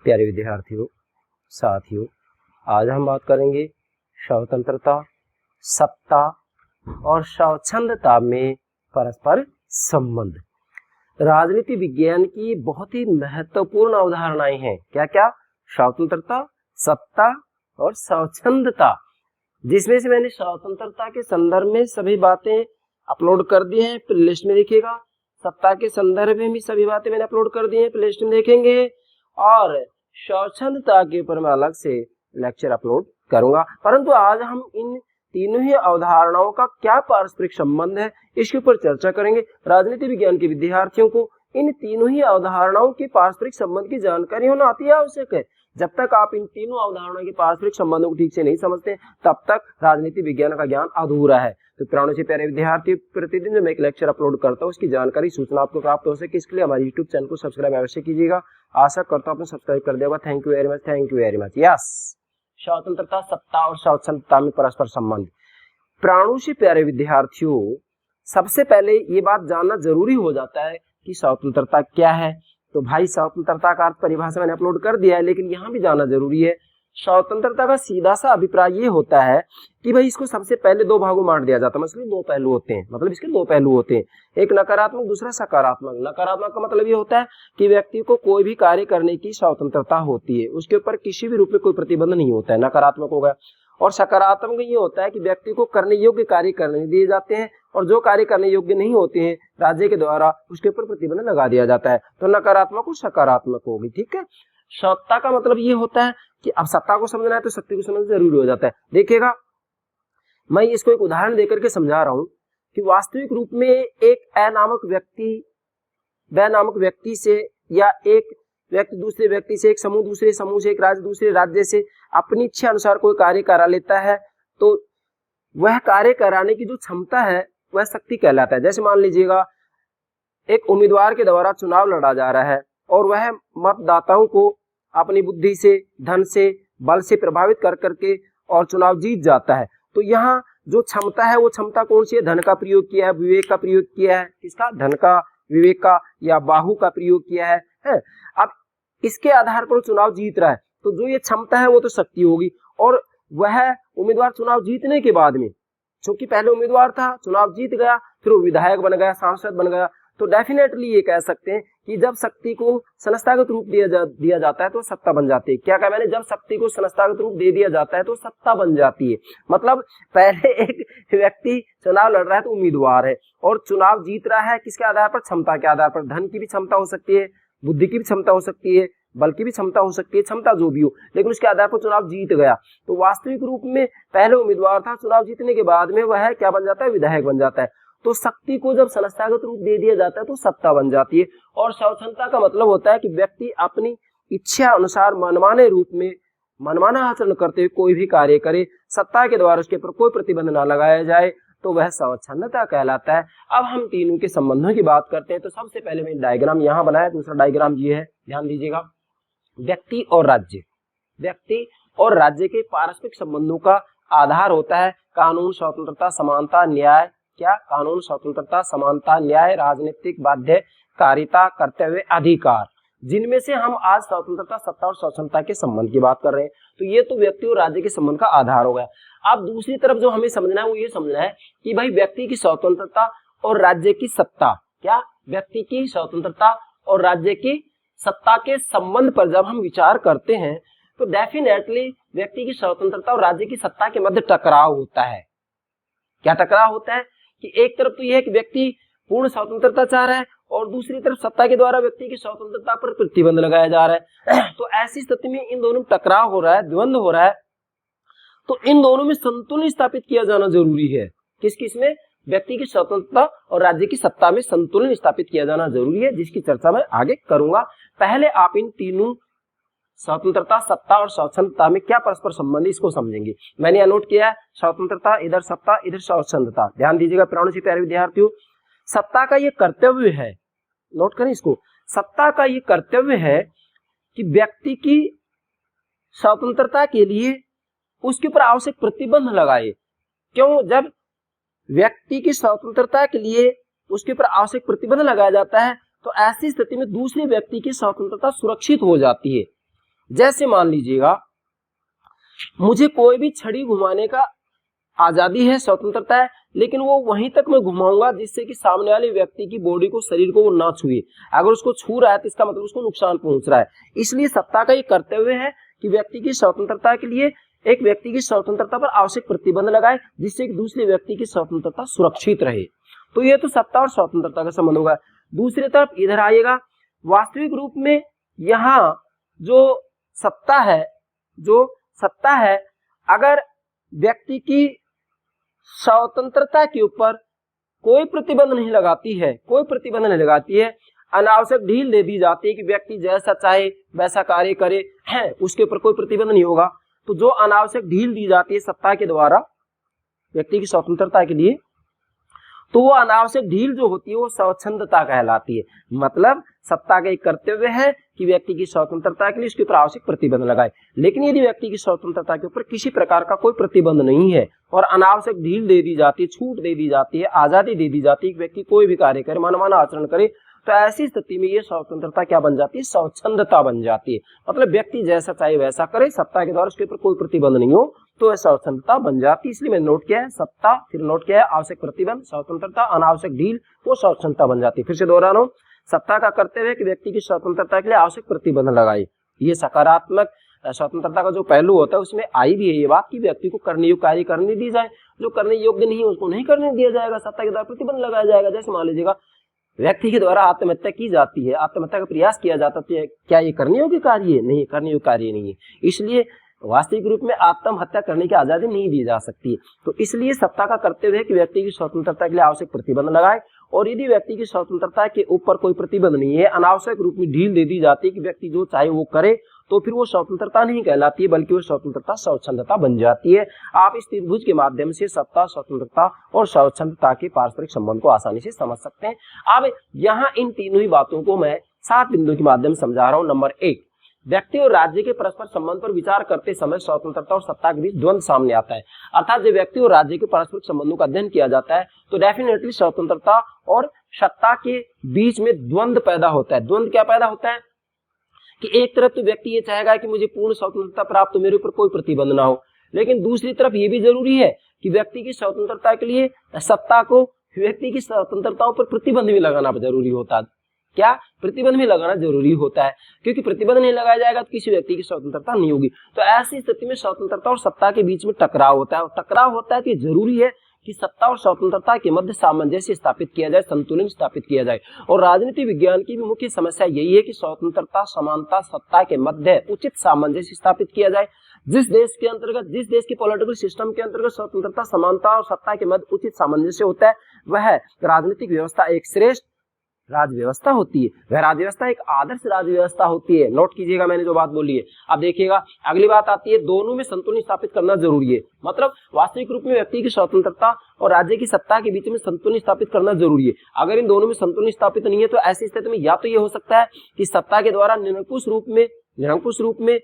प्यारे विद्यार्थियों, साथियों, आज हम बात करेंगे स्वतंत्रता, सत्ता और स्वच्छंदता में परस्पर संबंध। राजनीति विज्ञान की बहुत ही महत्वपूर्ण अवधारणाएं हैं। क्या क्या? स्वतंत्रता, सत्ता और स्वच्छंदता, जिसमें से मैंने स्वतंत्रता के संदर्भ में सभी बातें अपलोड कर दी हैं, प्लेलिस्ट में देखिएगा। सत्ता के संदर्भ में भी सभी बातें मैंने अपलोड कर दी हैं, प्लेलिस्ट में देखेंगे। और स्वच्छंदता के ऊपर मैं अलग से लेक्चर अपलोड करूंगा। परंतु आज हम इन तीनों ही अवधारणाओं का क्या पारस्परिक संबंध है, इसके ऊपर चर्चा करेंगे। राजनीति विज्ञान के विद्यार्थियों को इन तीनों ही अवधारणाओं के पारस्परिक संबंध की जानकारी होना अति आवश्यक है। जब तक आप इन तीनों अवधारणाओं के पारस्परिक संबंधों को ठीक से नहीं समझते, तब तक राजनीति विज्ञान का ज्ञान अधूरा है। तो प्राणों से प्यारे विद्यार्थी, प्रतिदिन जो मैं एक लेक्चर अपलोड करता हूँ, उसकी जानकारी, सूचना आपको प्राप्त हो सके, इसके लिए हमारे यूट्यूब चैनल को सब्सक्राइब अवश्य कीजिएगा। आशा करता हूँ आपने सब्सक्राइब कर दिया होगा। Thank you very much, thank you very much. Yes, स्वतंत्रता, सत्ता और स्वच्छंदता में परस्पर संबंध। प्राणों से प्यारे विद्यार्थियों, सबसे पहले ये बात जानना जरूरी हो जाता है कि स्वतंत्रता क्या है। तो भाई, स्वतंत्रता का अर्थ परिभाषा मैंने अपलोड कर दिया है, लेकिन यहाँ भी जाना जरूरी है। स्वतंत्रता का सीधा सा अभिप्राय ये होता है कि भाई इसको सबसे पहले दो भागों में बांट दिया जाता है। मतलब दो पहलू होते हैं, मतलब इसके दो पहलू होते हैं, एक नकारात्मक, दूसरा सकारात्मक। नकारात्मक का मतलब ये होता है कि व्यक्ति को कोई भी कार्य करने की स्वतंत्रता होती है, उसके ऊपर किसी भी रूप में कोई प्रतिबंध नहीं होता है, नकारात्मक होगा। और सकारात्मक ये होता है कि व्यक्ति को करने योग्य कार्य करने दिए जाते हैं, और जो कार्य करने योग्य नहीं होते हैं राज्य के द्वारा, उसके ऊपर प्रतिबंध लगा दिया जाता है। तो नकारात्मक और सकारात्मक होगी, ठीक है। सत्ता का मतलब ये होता है कि अब सत्ता को समझना है तो शक्ति को समझना जरूरी हो जाता है। देखिएगा, मैं इसको एक उदाहरण देकर के समझा रहा हूं कि वास्तविक रूप में एक अ नामक व्यक्ति ब नामक व्यक्ति से, या एक व्यक्ति दूसरे व्यक्ति से, एक समूह दूसरे समूह से, एक राज्य दूसरे राज्य से अपनी इच्छा अनुसार कोई कार्य करा लेता है, तो वह कार्य कराने की जो क्षमता है वह शक्ति कहलाता है। जैसे मान लीजिएगा, एक उम्मीदवार के द्वारा चुनाव लड़ा जा रहा है और वह मतदाताओं को अपनी बुद्धि से, धन से, बल से प्रभावित कर करके और चुनाव जीत जाता है। तो यहाँ जो क्षमता है वो क्षमता कौन सी है? धन का प्रयोग किया है, विवेक का प्रयोग किया है। किसका? धन का, विवेक का, या बाहु का प्रयोग किया है। अब इसके आधार पर चुनाव जीत रहा है, तो जो ये क्षमता है वो तो शक्ति होगी। और वह उम्मीदवार चुनाव जीतने के बाद में, क्योंकि पहले उम्मीदवार था, चुनाव जीत गया, फिर वो विधायक बन गया, सांसद बन गया, तो डेफिनेटली ये कह सकते हैं कि जब शक्ति को संस्थागत रूप दिया जाता है तो सत्ता बन जाती है। क्या कहा मैंने? जब शक्ति को संस्थागत रूप दे दिया जाता है तो सत्ता बन जाती है। मतलब पहले एक व्यक्ति चुनाव लड़ रहा है तो उम्मीदवार है, और चुनाव जीत रहा है किसके आधार पर? क्षमता के आधार पर। धन की भी क्षमता हो सकती है, बुद्धि की भी क्षमता हो सकती है, बल की भी क्षमता हो सकती है, क्षमता जो भी हो, लेकिन उसके आधार पर चुनाव जीत गया। तो वास्तविक रूप में पहले उम्मीदवार था, चुनाव जीतने के बाद में वह क्या बन जाता है? विधायक बन जाता है। तो शक्ति को जब संस्थागत रूप दे दिया जाता है तो सत्ता बन जाती है। और स्वतंत्रता का मतलब होता है कि व्यक्ति अपनी इच्छा अनुसार मनमाने रूप में, मनमाना आचरण करते हुए कोई भी कार्य करे, सत्ता के द्वारा उसके ऊपर कोई प्रतिबंध ना लगाया जाए, तो वह स्वच्छंदता कहलाता है। अब हम तीनों के संबंधों की बात करते हैं। तो सबसे पहले मैंने डायग्राम यहाँ बनाया, दूसरा डायग्राम ये है, ध्यान दीजिएगा। व्यक्ति और राज्य, व्यक्ति और राज्य के पारस्परिक संबंधों का आधार होता है कानून, स्वतंत्रता, समानता, न्याय। क्या? कानून, स्वतंत्रता, समानता, न्याय, राजनीतिक बाध्यकारिता, कर्तव्य, अधिकार, जिनमें से हम आज स्वतंत्रता, सत्ता और स्वच्छंदता के संबंध की बात कर रहे हैं। तो ये तो व्यक्ति और राज्य के संबंध का आधार हो गया। अब दूसरी तरफ जो हमें समझना है वो ये समझना है कि भाई व्यक्ति की स्वतंत्रता और राज्य की सत्ता, क्या? व्यक्ति की स्वतंत्रता और राज्य की सत्ता के संबंध पर जब हम विचार करते हैं तो डेफिनेटली व्यक्ति की स्वतंत्रता और राज्य की सत्ता के मध्य टकराव होता है। क्या टकराव होता है? कि एक तरफ तो यह है कि व्यक्ति पूर्ण स्वतंत्रता चाह रहा है, और दूसरी तरफ सत्ता के द्वारा व्यक्ति की स्वतंत्रता पर प्रतिबंध लगाया जा रहा है। तो ऐसी स्थिति में इन दोनों में टकराव हो रहा है, द्वंद्व हो रहा है। तो इन दोनों में संतुलन स्थापित किया जाना जरूरी है। किस किस में? व्यक्ति की स्वतंत्रता और राज्य की सत्ता में संतुलन स्थापित किया जाना जरूरी है, जिसकी चर्चा मैं आगे करूंगा। पहले आप इन तीनों, स्वतंत्रता, सत्ता और स्वच्छंदता में क्या परस्पर संबंध, इसको समझेंगे। मैंने यहाँ नोट किया है, स्वतंत्रता इधर, सत्ता इधर, स्वच्छंदता। ध्यान दीजिएगा प्राणों से प्यारे विद्यार्थियों, सत्ता का ये कर्तव्य है, नोट करें इसको, सत्ता का ये कर्तव्य है कि व्यक्ति की स्वतंत्रता के लिए उसके ऊपर आवश्यक प्रतिबंध लगाए। क्यों? जब व्यक्ति की स्वतंत्रता के लिए उसके ऊपर आवश्यक प्रतिबंध लगाया जाता है तो ऐसी स्थिति में दूसरे व्यक्ति की स्वतंत्रता सुरक्षित हो जाती है। जैसे मान लीजिएगा मुझे कोई भी छड़ी घुमाने का आजादी है, स्वतंत्रता है, लेकिन वो वहीं तक मैं घुमाऊंगा जिससे कि सामने वाले व्यक्ति की बॉडी को, शरीर को वो ना छुए। अगर उसको छू रहा है तो इसका मतलब उसको नुकसान पहुंच रहा है। इसलिए सत्ता का ये कर्तव्य है कि व्यक्ति की स्वतंत्रता के लिए एक व्यक्ति की स्वतंत्रता पर आवश्यक प्रतिबंध लगाए जिससे कि दूसरे व्यक्ति की स्वतंत्रता सुरक्षित रहे। तो ये तो सत्ता और स्वतंत्रता का संबंध होगा। दूसरी तरफ इधर आइएगा, वास्तविक रूप में यहाँ जो सत्ता है अगर व्यक्ति की स्वतंत्रता के ऊपर कोई प्रतिबंध नहीं लगाती है, अनावश्यक ढील दे दी जाती है कि व्यक्ति जैसा चाहे वैसा कार्य करे, है उसके ऊपर कोई प्रतिबंध नहीं होगा। तो जो अनावश्यक ढील दी जाती है सत्ता के द्वारा व्यक्ति की स्वतंत्रता के लिए, तो वो अनावश्यक ढील जो होती है वो स्वच्छंदता कहलाती है। मतलब सत्ता का एक कर्तव्य है कि व्यक्ति की स्वतंत्रता के लिए उसके ऊपर आवश्यक प्रतिबंध लगाए। लेकिन यदि व्यक्ति की स्वतंत्रता के ऊपर किसी प्रकार का कोई प्रतिबंध नहीं है और अनावश्यक ढील दे दी जाती है, छूट दे दी जाती है, आजादी दे दी जाती है कि व्यक्ति कोई भी कार्य करे, मनमाना आचरण करे, तो ऐसी स्थिति में ये स्वतंत्रता क्या बन जाती है? स्वच्छंदता बन जाती है। मतलब व्यक्ति जैसा चाहे वैसा करे, सत्ता के द्वारा उसके ऊपर कोई प्रतिबंध नहीं हो, तो स्वतंत्रता बन जाती है। इसलिए मैंने नोट किया है सत्ता, फिर नोट किया है आवश्यक प्रतिबंध, स्वतंत्रता, अनावश्यक ढील, वो स्वतंत्रता बन जाती है। फिर से दोहरा रहा हूं, सत्ता का कर्तव्य है कि व्यक्ति की स्वतंत्रता के लिए आवश्यक प्रतिबंध लगाए। ये सकारात्मक स्वतंत्रता का जो पहलू होता है उसमें आई भी है ये बात कि व्यक्ति को करने योग्य कार्य करने दी जाए, जो करने योग्य नहीं है उसको नहीं करने दिया जाएगा, सत्ता के द्वारा प्रतिबंध लगाया जाएगा। जैसे मान लीजिएगा व्यक्ति के द्वारा आत्महत्या की जाती है, आत्महत्या का प्रयास किया जाता है, क्या ये करने योग्य कार्य है? नहीं, करने योग्य कार्य नहीं है। इसलिए वास्तविक रूप में आत्महत्या करने की आजादी नहीं दी जा सकती। तो इसलिए सत्ता का कर्तव्य है कि व्यक्ति की स्वतंत्रता के लिए आवश्यक प्रतिबंध लगाए, और यदि व्यक्ति की स्वतंत्रता के ऊपर कोई प्रतिबंध नहीं है, अनावश्यक रूप में ढील दे दी जाती है कि व्यक्ति जो चाहे वो करे, तो फिर वो स्वतंत्रता नहीं कहलाती है, बल्कि वो स्वतंत्रता स्वच्छंदता बन जाती है। आप इस त्रिभुज के माध्यम से सत्ता, स्वतंत्रता और स्वच्छंदता के पारस्परिक संबंध को आसानी से समझ सकते हैं। अब यहाँ इन तीनों ही बातों को मैं 7 बिंदुओं के माध्यम से समझा रहा हूँ। नंबर 1, व्यक्ति और राज्य के परस्पर संबंध पर विचार करते समय स्वतंत्रता और सत्ता के बीच द्वंद्व सामने आता है। अर्थात जब व्यक्ति और राज्य के परस्पर संबंधों का अध्ययन किया जाता है तो डेफिनेटली स्वतंत्रता और सत्ता के बीच में द्वंद्व पैदा होता है। द्वंद्व क्या पैदा होता है कि एक तरफ तो व्यक्ति ये चाहेगा कि मुझे पूर्ण स्वतंत्रता प्राप्त हो, मेरे ऊपर कोई प्रतिबंध ना हो, लेकिन दूसरी तरफ ये भी जरूरी है कि व्यक्ति की स्वतंत्रता के लिए सत्ता को व्यक्ति की स्वतंत्रताओं पर प्रतिबंध भी लगाना जरूरी होता है। क्या? प्रतिबंध भी लगाना जरूरी होता है, क्योंकि प्रतिबंध नहीं लगाया जाएगा तो किसी व्यक्ति की स्वतंत्रता नहीं होगी। तो ऐसी स्थिति में स्वतंत्रता और सत्ता के बीच में टकराव होता है, और टकराव होता है तो जरूरी है कि सत्ता और स्वतंत्रता के मध्य सामंजस्य स्थापित किया जाए, संतुलन स्थापित किया जाए। और राजनीति विज्ञान की भी मुख्य समस्या यही है कि स्वतंत्रता, समानता, सत्ता के मध्य उचित सामंजस्य स्थापित किया जाए। जिस देश के पॉलिटिकल सिस्टम के अंतर्गत स्वतंत्रता, समानता और सत्ता के मध्य उचित सामंजस्य होता है, वह राजनीतिक व्यवस्था एक श्रेष्ठ राज्य व्यवस्था होती है, वह राज्य व्यवस्था एक आदर्श राज्य व्यवस्था होती है। नोट कीजिएगा मैंने जो बात बोली है। अब देखिएगा अगली बात आती है, दोनों में संतुलन स्थापित करना जरूरी है। मतलब वास्तविक रूप में व्यक्ति की स्वतंत्रता और राज्य की सत्ता के बीच में संतुलन स्थापित करना जरूरी है। अगर इन दोनों में संतुलन स्थापित नहीं है तो ऐसी स्थिति में या तो ये हो सकता है कि सत्ता के द्वारा निरंकुश रूप में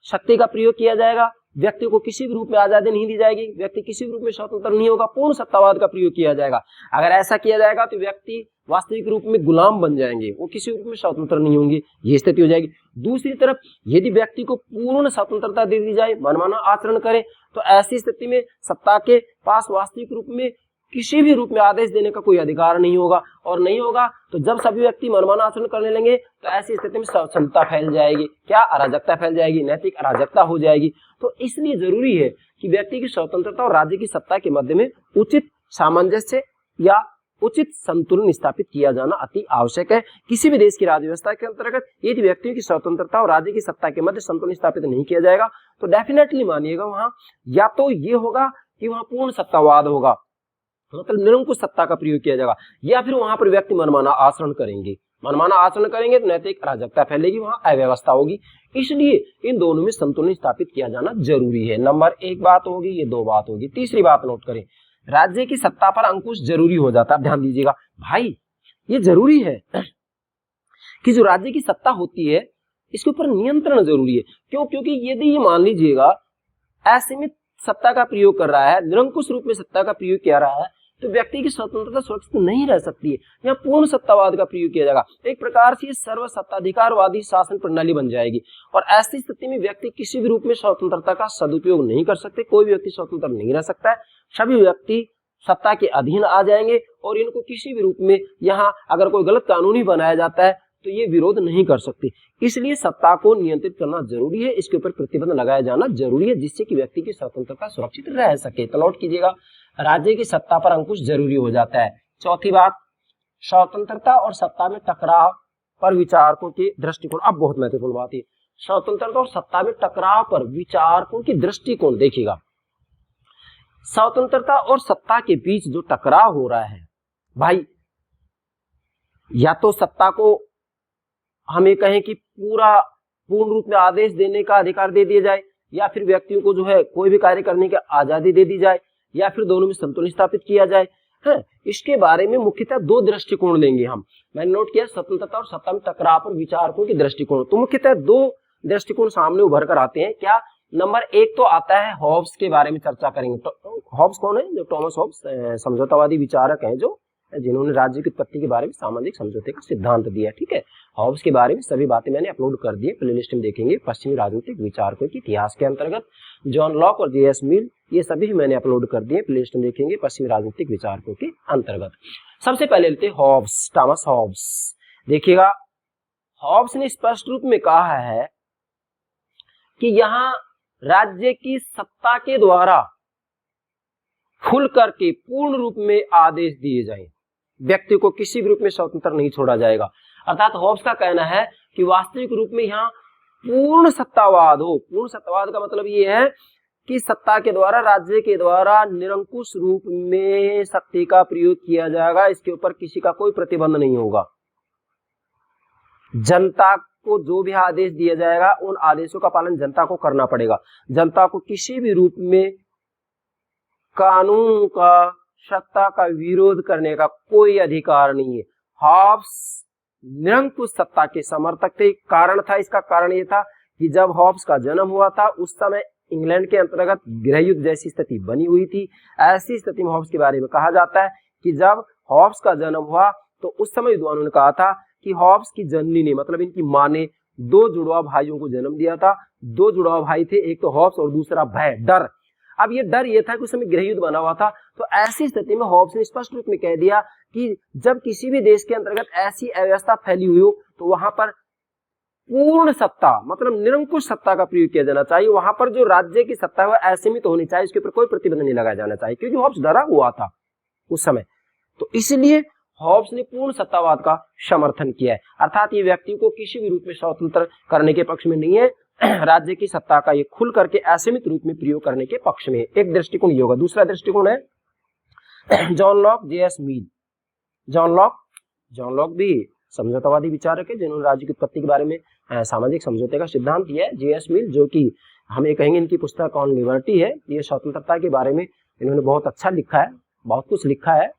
शक्ति का प्रयोग किया जाएगा, व्यक्ति को किसी भी रूप में आजादी नहीं दी जाएगी, व्यक्ति किसी भी रूप में स्वतंत्र नहीं होगा, पूर्ण सत्तावाद का प्रयोग किया जाएगा। अगर ऐसा किया जाएगा तो व्यक्ति वास्तविक रूप में गुलाम बन जाएंगे, वो किसी रूप में स्वतंत्र नहीं होंगे, ये स्थिति हो जाएगी। दूसरी तरफ यदि व्यक्ति को पूर्ण स्वतंत्रता दे दी जाए, मनमाना आचरण करे, तो ऐसी स्थिति में सत्ता के पास वास्तविक रूप में किसी भी रूप में आदेश देने का कोई अधिकार नहीं होगा, और नहीं होगा तो जब सभी व्यक्ति मनमाना आचरण करने लगेंगे तो ऐसी स्थिति में स्वच्छंदता फैल जाएगी। क्या? अराजकता फैल जाएगी, नैतिक अराजकता हो जाएगी। तो इसलिए जरूरी है कि व्यक्ति की स्वतंत्रता और राज्य की सत्ता के मध्य में उचित सामंजस्य या उचित संतुलन स्थापित किया जाना अति आवश्यक है। किसी भी देश की राज्य व्यवस्था के अंतर्गत यदि व्यक्तियों की स्वतंत्रता और राज्य की सत्ता के मध्य संतुलन स्थापित नहीं किया जाएगा तो डेफिनेटली मानिएगा वहां या तो ये होगा कि वहां पूर्ण सत्तावाद होगा, मतलब निरंकुश सत्ता का प्रयोग किया जाएगा, या फिर वहां पर व्यक्ति मनमाना आचरण करेंगे। तो नैतिक अराजकता फैलेगी, वहां अव्यवस्था होगी। इसलिए इन दोनों में संतुलन स्थापित किया जाना जरूरी है। नंबर 1 बात होगी, ये 2 बात होगी। तीसरी बात नोट करें, राज्य की सत्ता पर अंकुश जरूरी हो जाता है। ध्यान दीजिएगा भाई, ये जरूरी है कि जो राज्य की सत्ता होती है इसके ऊपर नियंत्रण जरूरी है। क्यों? क्योंकि यदि ये मान लीजिएगा असीमित सत्ता का प्रयोग कर रहा है, निरंकुश रूप में सत्ता का प्रयोग किया रहा है, तो व्यक्ति की स्वतंत्रता सुरक्षित नहीं रह सकती है। यहाँ पूर्ण सत्तावाद का प्रयोग किया जाएगा। एक प्रकार से सर्व सत्ताधिकारवादी शासन प्रणाली बन जाएगी और ऐसी स्थिति में व्यक्ति किसी भी रूप में स्वतंत्रता का सदुपयोग नहीं कर सकते। कोई भी व्यक्ति स्वतंत्र नहीं रह सकता है, सभी व्यक्ति सत्ता के अधीन आ जाएंगे और इनको किसी भी रूप में यहाँ अगर कोई गलत कानून ही बनाया जाता है तो ये विरोध नहीं कर सकते। इसलिए सत्ता को नियंत्रित करना जरूरी है, इसके ऊपर प्रतिबंध लगाया जाना जरूरी है, जिससे कि व्यक्ति की स्वतंत्रता सुरक्षित रह सके। तो नोट कीजिएगा, राज्य की सत्ता पर अंकुश जरूरी हो जाता है। चौथी बात, स्वतंत्रता और सत्ता में टकराव पर विचारकों के दृष्टिकोण। अब बहुत महत्वपूर्ण बात है, स्वतंत्रता और सत्ता में टकराव पर विचारकों की दृष्टिकोण। देखिएगा, स्वतंत्रता और सत्ता के बीच जो टकराव हो रहा है भाई, या तो सत्ता को हमें कहें कि पूर्ण रूप में आदेश देने का अधिकार दे दिया जाए, या फिर व्यक्तियों को जो है कोई भी कार्य करने की आजादी दे दी जाए, या फिर दोनों में संतुलन स्थापित किया जाए। है, इसके बारे में मुख्यतः दो दृष्टिकोण लेंगे हम। मैंने नोट किया, स्वतंत्रता और सत्ता में टकराव पर विचारकों के दृष्टिकोण। तो मुख्यतः दो दृष्टिकोण सामने उभर कर आते हैं। क्या? नंबर एक तो आता है हॉब्स के बारे में चर्चा करेंगे। तो हॉब्स कौन है? जो टॉमस हॉब्स समझौतावादी विचारक हैं, जो जिन्होंने राज्य की उत्पत्ति के बारे में सामाजिक समझौते का सिद्धांत दिया। ठीक है, हॉब्स के बारे में सभी बातें मैंने अपलोड कर दी है, प्लेलिस्ट में देखेंगे। पश्चिमी राजनीतिक विचारकों के इतिहास के अंतर्गत जॉन लॉक और जे.एस. मिल, ये सभी मैंने अपलोड कर दिए, प्लेलिस्ट में देखेंगे पश्चिमी राजनीतिक विचारकों के अंतर्गत। सबसे पहले लेते हैं हॉब्स, टॉमस हॉब्स। देखिएगा, हॉब्स ने स्पष्ट रूप में कहा है कि यहाँ राज्य की सत्ता के द्वारा खुल करके पूर्ण रूप में आदेश दिए जाएं, व्यक्ति को किसी भी रूप में स्वतंत्र नहीं छोड़ा जाएगा। अर्थात हॉब्स का कहना है कि वास्तविक रूप में यहाँ पूर्ण सत्तावाद हो। पूर्ण सत्तावाद का मतलब ये है कि सत्ता के द्वारा, राज्य के द्वारा निरंकुश रूप में शक्ति का प्रयोग किया जाएगा, इसके ऊपर किसी का कोई प्रतिबंध नहीं होगा। जनता को जो भी आदेश दिया जाएगा उन आदेशों का पालन जनता को करना पड़ेगा। जनता को किसी भी रूप में कानून का, सत्ता का विरोध करने का कोई अधिकार नहीं है। हॉब्स निरंकुश सत्ता के समर्थक थे। कारण था, इसका कारण ये था कि जब हॉब्स का जन्म हुआ था उस समय इंग्लैंड के अंतर्गत गृहयुद्ध जैसी स्थिति बनी हुई थी। ऐसी स्थिति में हॉब्स के बारे में कहा जाता है कि जब हॉब्स का जन्म हुआ तो उस समय विद्वानों ने कहा था कि हॉब्स की जननी ने, मतलब इनकी माँ ने, दो जुड़वा भाइयों को जन्म दिया था। दो जुड़वा भाई थे, एक तो हॉब्स और दूसरा भय, डर। अब ये डर ये था कि उस समय गृहयुद्ध बना हुआ था। तो ऐसी स्थिति में हॉब्स ने स्पष्ट रूप में कह दिया कि जब किसी भी देश के अंतर्गत ऐसी अव्यवस्था फैली हुई हो तो वहां पर पूर्ण सत्ता, मतलब निरंकुश सत्ता का प्रयोग किया जाना चाहिए। वहां पर जो राज्य की सत्ता है वो असीमित होनी चाहिए, इसके ऊपर कोई प्रतिबंध नहीं लगाया जाना चाहिए, क्योंकि हॉब्स डरा हुआ था उस समय। तो इसलिए हॉब्स ने पूर्ण सत्तावाद का समर्थन किया है। अर्थात ये व्यक्ति को किसी भी रूप में स्वतंत्र करने के पक्ष में नहीं है, राज्य की सत्ता का ये खुल करके असीमित रूप में प्रयोग करने के पक्ष में है। एक दृष्टिकोण ये होगा। दूसरा दृष्टिकोण है जॉन लॉक, जे.एस. मिल। जॉन लॉक भी समझौतावादी विचारक है, जिन्होंने राज्य की उत्पत्ति के बारे में सामाजिक समझौते का सिद्धांत दिया है। जे.एस. मिल, जो कि हम ये कहेंगे इनकी पुस्तक ऑन लिबर्टी है, ये स्वतंत्रता के बारे में इन्होंने बहुत अच्छा लिखा है, बहुत कुछ लिखा है।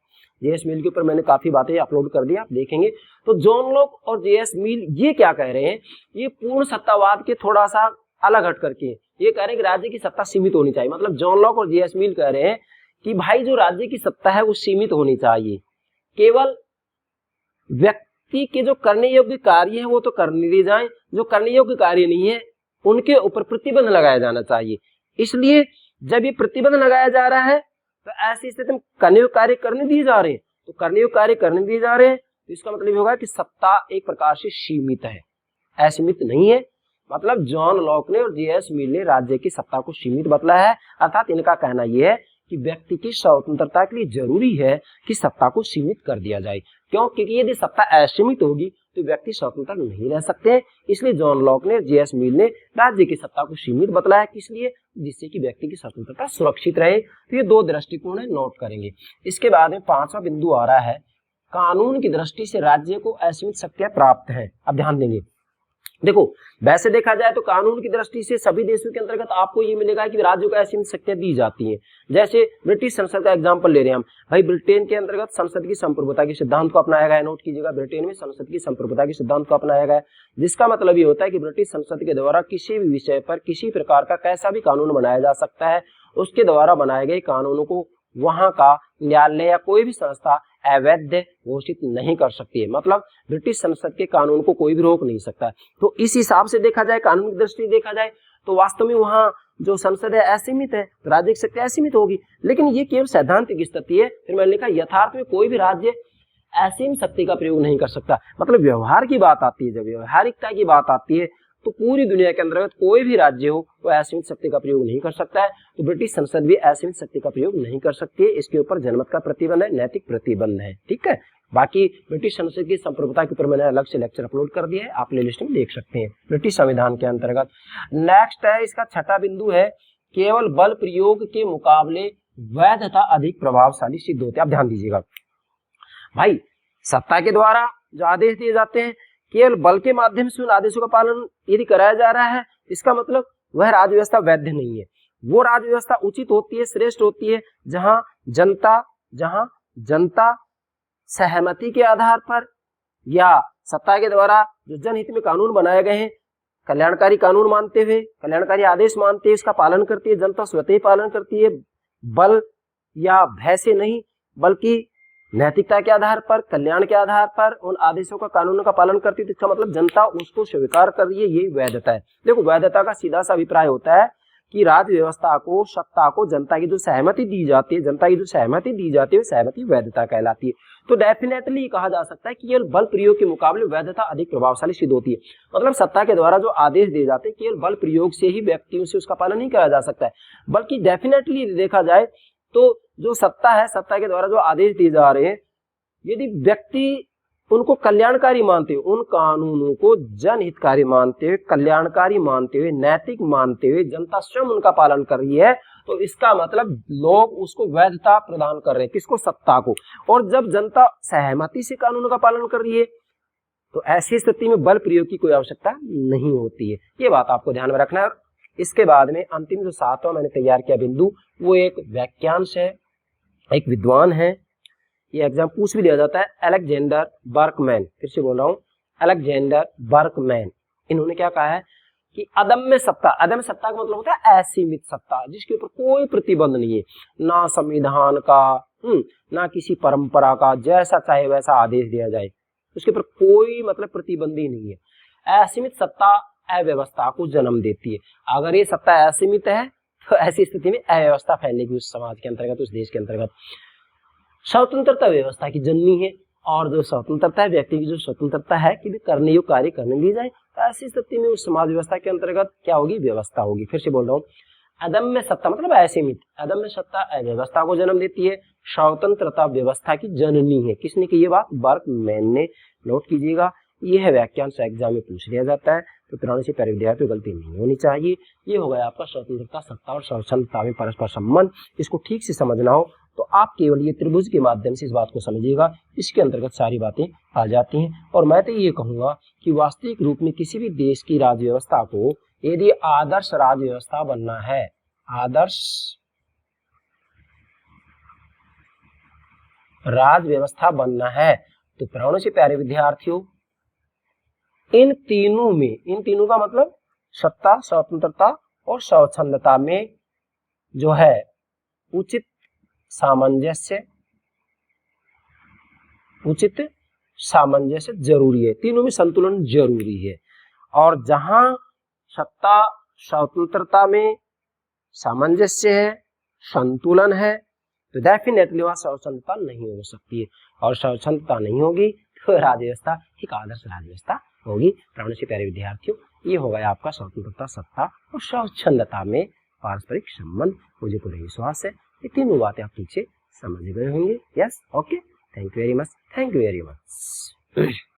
जे.एस. मिल के ऊपर मैंने काफी बातें अपलोड कर दी, आप देखेंगे। तो जॉन लॉक और जे.एस. मिल ये क्या कह रहे हैं? ये पूर्ण सत्तावाद के थोड़ा सा अलग हट करके ये कह रहे हैं कि राज्य की सत्ता सीमित होनी चाहिए। मतलब जॉन लॉक और जे.एस. मिल कह रहे हैं कि भाई जो राज्य की सत्ता है वो सीमित होनी चाहिए, केवल व्यक्ति के जो करने योग्य कार्य है वो तो करने दिए जाएं, जो करने योग्य कार्य नहीं है उनके ऊपर प्रतिबंध लगाया जाना चाहिए। इसलिए जब ये प्रतिबंध लगाया जा रहा है तो ऐसी स्थिति में करने योग्य कार्य करने दिए जा रहे हैं, तो करने योग्य कार्य करने दिए जा रहे हैं, तो इसका मतलब होगा कि सत्ता एक प्रकार से सीमित है, असीमित नहीं है। मतलब जॉन लॉक ने और जे.एस. मिल ने राज्य की सत्ता को सीमित बतलाया है। अर्थात इनका कहना यह है कि व्यक्ति की स्वतंत्रता के लिए जरूरी है कि सत्ता को सीमित कर दिया जाए। क्यों? क्योंकि यदि सत्ता असीमित होगी तो व्यक्ति स्वतंत्र नहीं रह सकते हैं। इसलिए जॉन लॉक ने, जे.एस. मिल ने राज्य की सत्ता को सीमित बतलाया, किस लिए? जिससे कि व्यक्ति की स्वतंत्रता सुरक्षित रहे। तो ये दो दृष्टिकोण है, नोट करेंगे। इसके बाद में पांचवा बिंदु आ रहा है, कानून की दृष्टि से राज्य को असीमित शक्तियां प्राप्त है। अब ध्यान देंगे, देखो वैसे देखा जाए तो कानून की दृष्टि से सभी देशों के अंतर्गत आपको ये मिलेगा कि राज्यों को असीमित शक्तियां दी जाती हैं। जैसे ब्रिटिश संसद का एग्जांपल ले रहे हैं हम, भाई ब्रिटेन के अंतर्गत संसद की संप्रभुता के सिद्धांत को अपनाया गया है। नोट कीजिएगा, ब्रिटेन में संसद की संप्रभुता के सिद्धांत को अपनाया गया है, जिसका मतलब ये होता है कि ब्रिटिश संसद के द्वारा किसी भी विषय पर किसी प्रकार का कैसा भी कानून बनाया जा सकता है, उसके द्वारा बनाए गए कानूनों को वहां का न्यायालय या कोई भी संस्था अवैध घोषित नहीं कर सकती है। मतलब ब्रिटिश संसद के कानून को कोई भी रोक नहीं सकता। तो इस हिसाब से देखा जाए, कानून की दृष्टि देखा जाए, तो वास्तव में वहां जो संसद है असीमित है, तो राज्य की शक्ति असीमित होगी। लेकिन ये केवल सैद्धांतिक स्थिति है। फिर मैंने लिखा यथार्थ में कोई भी राज्य असीम शक्ति का प्रयोग नहीं कर सकता। मतलब व्यवहार की बात आती है, जब व्यवहारिकता की बात आती है, तो पूरी दुनिया के अंतर्गत कोई भी राज्य हो वो असीमित शक्ति का प्रयोग नहीं कर सकता है। तो ब्रिटिश संसद भी असीमित शक्ति का प्रयोग नहीं कर सकती है। इसके ऊपर जनमत का प्रतिबंध है, नैतिक प्रतिबंध है। ठीक है, बाकी ब्रिटिश संसद की संप्रभुता के ऊपर मैंने अलग से लेक्चर अपलोड कर दिया है, आप प्लेलिस्ट में देख सकते हैं, ब्रिटिश संविधान के अंतर्गत। नेक्स्ट है, इसका छठा बिंदु है, केवल बल प्रयोग के मुकाबले वैधता अधिक प्रभावशाली सिद्ध होती है। आप ध्यान दीजिएगा भाई, सत्ता के द्वारा जो आदेश दिए जाते हैं, केवल बल के माध्यम से उन आदेशों का पालन यदि कराया जा रहा है, इसका मतलब वह राज्य व्यवस्था वैध नहीं है। वो राज्य व्यवस्था उचित होती है, श्रेष्ठ होती है, जहां जनता सहमति के आधार पर या सत्ता के द्वारा जो जनहित में कानून बनाए गए हैं, कल्याणकारी कानून मानते हुए, कल्याणकारी आदेश मानते हुए इसका पालन करती है, जनता स्वतः ही पालन करती है, बल या भय से नहीं बल्कि नैतिकता के आधार पर, कल्याण के आधार पर उन आदेशों का, कानूनों का पालन करती है। तो इसका मतलब जनता उसको स्वीकार कर रही है, यही वैधता है। देखो, वैधता का सीधा सा अभिप्राय होता है कि राज्य व्यवस्था को, सत्ता को जनता की जो सहमति दी जाती है, वो सहमति वैधता कहलाती है। तो डेफिनेटली कहा जा सकता है कि केवल बल प्रयोग के मुकाबले वैधता अधिक प्रभावशाली सिद्ध होती है। मतलब सत्ता के द्वारा जो आदेश दिए जाते हैं, केवल बल प्रयोग से ही व्यक्तियों से उसका पालन नहीं किया जा सकता है, बल्कि डेफिनेटली देखा जाए तो जो सत्ता है, सत्ता के द्वारा जो आदेश दिए जा रहे हैं, यदि व्यक्ति उनको कल्याणकारी मानते हुए, उन कानूनों को जनहितकारी मानते हुए, कल्याणकारी मानते हुए, नैतिक मानते हुए जनता स्वयं उनका पालन कर रही है, तो इसका मतलब लोग उसको वैधता प्रदान कर रहे हैं। किसको? सत्ता को। और जब जनता सहमति से कानूनों का पालन कर रही है, तो ऐसी स्थिति में बल प्रयोग की कोई आवश्यकता नहीं होती है। ये बात आपको ध्यान में रखना है। इसके बाद में अंतिम जो सातवां मैंने तैयार किया बिंदु, वो एक वाक्यांश है, एक विद्वान है, ये एग्जाम पूछ भी लिया जाता है, अलेक्जेंडर बर्कमैन। फिर से बोल रहा हूँ, अलेक्जेंडर बर्कमैन। इन्होंने क्या कहा है कि अदम्य सत्ता, अदम्य सत्ता का मतलब होता है असीमित सत्ता, जिसके ऊपर कोई प्रतिबंध नहीं है, ना संविधान का, ना किसी परंपरा का, जैसा चाहे वैसा आदेश दिया जाए, उसके ऊपर कोई मतलब प्रतिबंध ही नहीं है। असीमित सत्ता अव्यवस्था को जन्म देती है। अगर ये सत्ता असीमित है, तो ऐसी स्थिति में अव्यवस्था फैलेगी उस समाज के अंतर्गत, उस देश के अंतर्गत। स्वतंत्रता व्यवस्था की जननी है, और जो स्वतंत्रता है, व्यक्ति की जो स्वतंत्रता है कि भी करने योग्य कार्य करने दी जाए, तो ऐसी स्थिति में उस समाज व्यवस्था के अंतर्गत क्या होगी? व्यवस्था होगी। फिर से बोल रहा हूँ, अदम्य सत्ता मतलब असीमित, अदम्य सत्ता अव्यवस्था को जन्म देती है, स्वतंत्रता व्यवस्था की जननी है। किसने की ये बात? बर्कमैन ने। नोट कीजिएगा, यह है वाक्यांश एग्जाम में पूछ लिया जाता है, तो पुराने से प्यारे विद्यार्थियों को गलती नहीं होनी चाहिए। ये हो गया आपका स्वतंत्रता, सत्ता और स्वतंत्रता में परस्पर संबंध। इसको ठीक से समझना हो तो आप केवल ये त्रिभुज के माध्यम से इस बात को समझिएगा, इसके अंतर्गत सारी बातें आ जाती हैं। और मैं तो ये कहूंगा कि वास्तविक रूप में किसी भी देश की राज्य व्यवस्था को यदि आदर्श राज्य व्यवस्था बनना है, आदर्श राज्य व्यवस्था बनना है, तो प्राणों से प्यारे विद्यार्थियों, इन तीनों का मतलब सत्ता, स्वतंत्रता और स्वच्छंदता में जो है उचित सामंजस्य जरूरी है। तीनों में संतुलन जरूरी है। और जहां सत्ता स्वतंत्रता में सामंजस्य है, संतुलन है, तो डेफिनेटली वहां स्वच्छंदता नहीं हो सकती है। और स्वच्छंदता नहीं होगी तो राज्य व्यवस्था एक आदर्श राज्य व्यवस्था होगी। प्राणों से प्यारे विद्यार्थियों, ये हो गया आपका स्वतंत्रता, सत्ता और स्वच्छंदता में पारस्परिक संबंध। मुझे पूरा विश्वास है ये तीनों बातें आप ठीक से समझ गए होंगे। Yes, okay, thank you very much.